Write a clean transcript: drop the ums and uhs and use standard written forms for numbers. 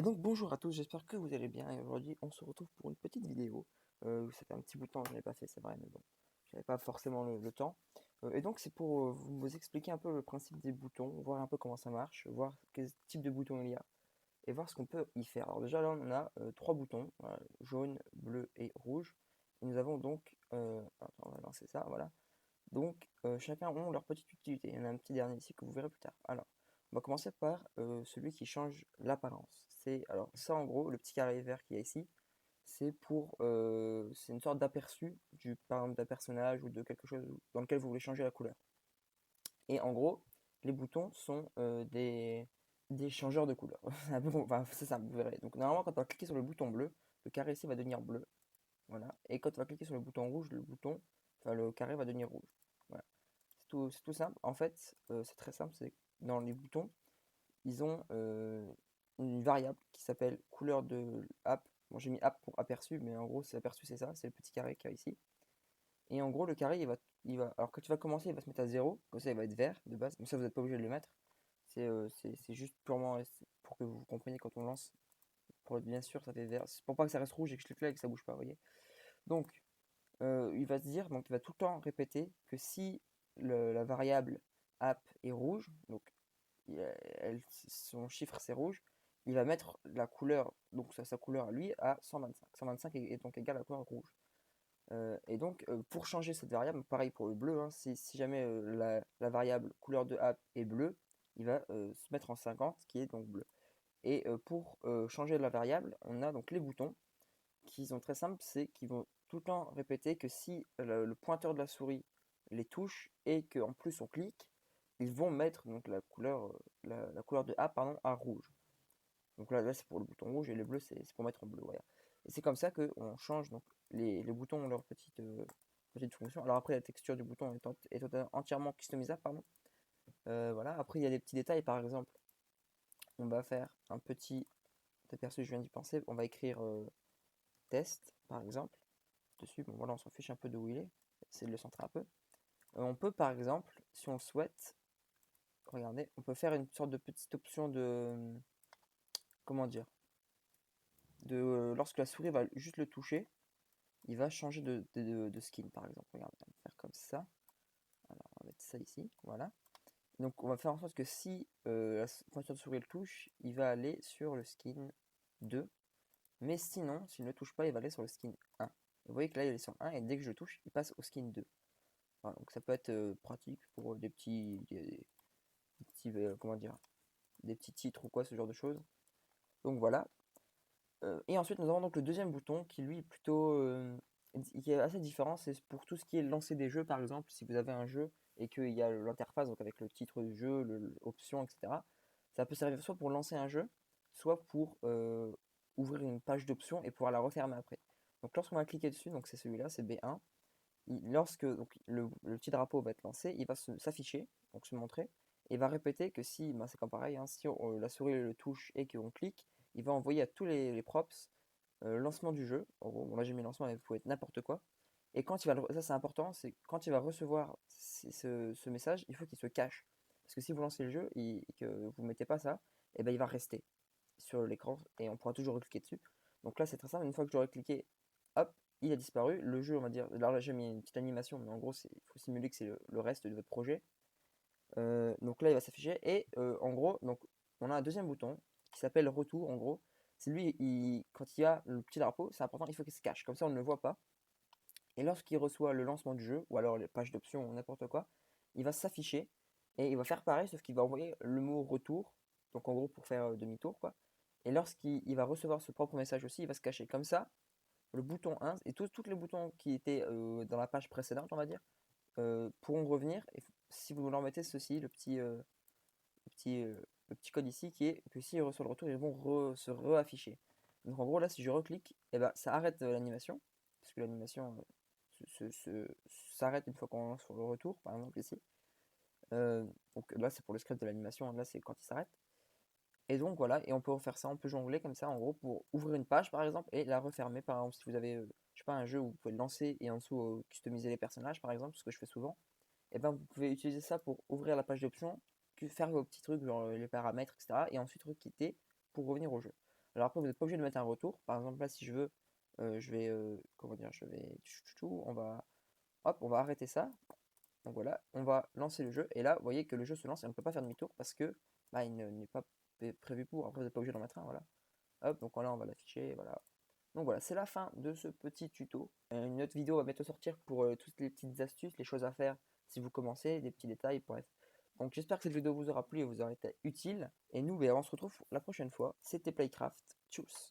Et donc bonjour à tous, j'espère que vous allez bien et aujourd'hui on se retrouve pour une petite vidéo. Ça fait un petit bout de temps que je n'avais pas fait, c'est vrai, mais bon, j'avais pas forcément le temps. Et donc c'est pour vous expliquer un peu le principe des boutons, voir un peu comment ça marche, voir quel type de boutons il y a et voir ce qu'on peut y faire. Alors déjà là on a trois boutons, voilà, jaune, bleu et rouge. Et nous avons donc, attends, on va lancer ça, voilà. Donc, chacun ont leur petite utilité. Il y en a un petit dernier ici que vous verrez plus tard. Alors, on va commencer par celui qui change l'apparence. C'est alors ça en gros, le petit carré vert qu'il y a ici, c'est une sorte d'aperçu par exemple d'un personnage ou de quelque chose dans lequel vous voulez changer la couleur. Et en gros, les boutons sont des changeurs de couleur. C'est un peu, enfin, c'est ça, vous verrez. Donc normalement, quand on va cliquer sur le bouton bleu, le carré ici va devenir bleu. Voilà. Et quand on va cliquer sur le bouton rouge, enfin le carré va devenir rouge. Voilà. C'est tout simple. En fait, c'est très simple. C'est dans les boutons, ils ont une variable qui s'appelle couleur de app. Bon, j'ai mis app pour aperçu, mais en gros, c'est aperçu, c'est ça. C'est le petit carré qu'il y a ici. Et en gros, le carré, alors que tu vas commencer, il va se mettre à 0. Comme ça, il va être vert de base. Mais ça, vous n'êtes pas obligé de le mettre. C'est juste purement pour que vous compreniez quand on lance. Pour être bien sûr, ça fait vert. C'est pour pas que ça reste rouge et que je clique là et que ça bouge pas, vous voyez. Donc, il va se dire, donc il va tout le temps répéter que si la variable app est rouge, donc son chiffre c'est rouge, il va mettre la couleur, donc sa couleur à lui, à 125. 125 est donc égal à la couleur rouge. Et donc pour changer cette variable, pareil pour le bleu, hein, si jamais la variable couleur de app est bleue, il va se mettre en 50, qui est donc bleu. Et pour changer la variable, on a donc les boutons qui sont très simples, c'est qu'ils vont tout le temps répéter que si le pointeur de la souris les touche et qu'en plus on clique, ils vont mettre donc la couleur de A pardon, à rouge. Donc là c'est pour le bouton rouge et le bleu c'est pour mettre en bleu. Voilà. Et c'est comme ça qu'on change donc les boutons ont leur petite fonction. Alors après la texture du bouton est entièrement customisable. Pardon. Voilà. Après il y a des petits détails, par exemple on va faire un petit aperçu, je viens d'y penser, on va écrire test par exemple dessus. Bon voilà, on s'en fiche un peu de où il est, essayer de le centrer un peu. On peut par exemple, si on le souhaite, regardez, on peut faire une sorte de petite option comment dire, lorsque la souris va juste le toucher, il va changer de skin par exemple. Regardez, on va faire comme ça. Alors on va mettre ça ici, voilà. Donc on va faire en sorte que si la pointure de souris le touche, il va aller sur le skin 2. Mais sinon, s'il ne le touche pas, il va aller sur le skin 1. Vous voyez que là il est sur 1 et dès que je le touche, il passe au skin 2. Voilà, donc ça peut être pratique pour des petits comment dire, des petits titres ou quoi, ce genre de choses. Donc voilà. Et ensuite nous avons donc le deuxième bouton qui lui est plutôt qui est assez différent, c'est pour tout ce qui est lancer des jeux par exemple, si vous avez un jeu et qu'il y a l'interface donc avec le titre du jeu, l'option, etc. Ça peut servir soit pour lancer un jeu, soit pour ouvrir une page d'options et pouvoir la refermer après. Donc lorsqu'on va cliquer dessus, donc c'est celui-là, c'est B1, lorsque donc, le petit drapeau va être lancé, il va s'afficher, donc se montrer, et va répéter que si, ben c'est comme pareil, hein, si la souris le touche et qu'on clique, il va envoyer à tous les props lancement du jeu. En gros, bon, là j'ai mis lancement, mais vous pouvez être n'importe quoi. Et quand ça c'est important, c'est quand il va recevoir ce message, il faut qu'il se cache. Parce que si vous lancez le jeu et que vous ne mettez pas ça, et ben il va rester sur l'écran et on pourra toujours cliquer dessus. Donc là c'est très simple, une fois que j'aurai cliqué, hop, il a disparu. Le jeu, on va dire, là j'ai mis une petite animation, mais en gros il faut simuler que c'est le reste de votre projet. Donc là il va s'afficher et en gros, donc on a un deuxième bouton qui s'appelle retour en gros. C'est lui, quand il y a le petit drapeau, c'est important, il faut qu'il se cache, comme ça on ne le voit pas. Et lorsqu'il reçoit le lancement du jeu, ou alors les pages d'options ou n'importe quoi, il va s'afficher et il va faire pareil, sauf qu'il va envoyer le mot retour, donc en gros pour faire demi-tour quoi. Et lorsqu'il va recevoir ce propre message aussi, il va se cacher. Comme ça, le bouton 1 et tous les boutons qui étaient dans la page précédente, on va dire, pourront revenir. Et si vous leur mettez ceci, le petit, euh, le petit code ici, qui est que s'ils reçoivent le retour, ils vont se réafficher. Donc en gros, là, si je reclique, eh ben, ça arrête l'animation, parce que l'animation s'arrête une fois qu'on lance sur le retour, par exemple ici. Donc là, c'est pour le script de l'animation, là, c'est quand il s'arrête. Et donc voilà, et on peut refaire ça, on peut jongler comme ça, en gros, pour ouvrir une page, par exemple, et la refermer. Par exemple, si vous avez, je sais pas, un jeu où vous pouvez le lancer et en dessous customiser les personnages, par exemple, ce que je fais souvent, et ben vous pouvez utiliser ça pour ouvrir la page d'options, faire vos petits trucs, genre les paramètres, etc. Et ensuite requitter pour revenir au jeu. Alors après, vous n'êtes pas obligé de mettre un retour. Par exemple, là, si je veux, je vais, comment dire, on va arrêter ça. Donc voilà, on va lancer le jeu. Et là, vous voyez que le jeu se lance et on ne peut pas faire demi-tour parce que bah, n'est pas prévu pour. Après, vous n'êtes pas obligé d'en mettre un, voilà. Hop, donc là, on va l'afficher, voilà. Donc voilà, c'est la fin de ce petit tuto. Une autre vidéo va bientôt sortir pour toutes les petites astuces, les choses à faire si vous commencez, des petits détails, bref. Donc j'espère que cette vidéo vous aura plu et vous aura été utile. Et nous, ben, on se retrouve la prochaine fois. C'était Playcraft. Tchuss.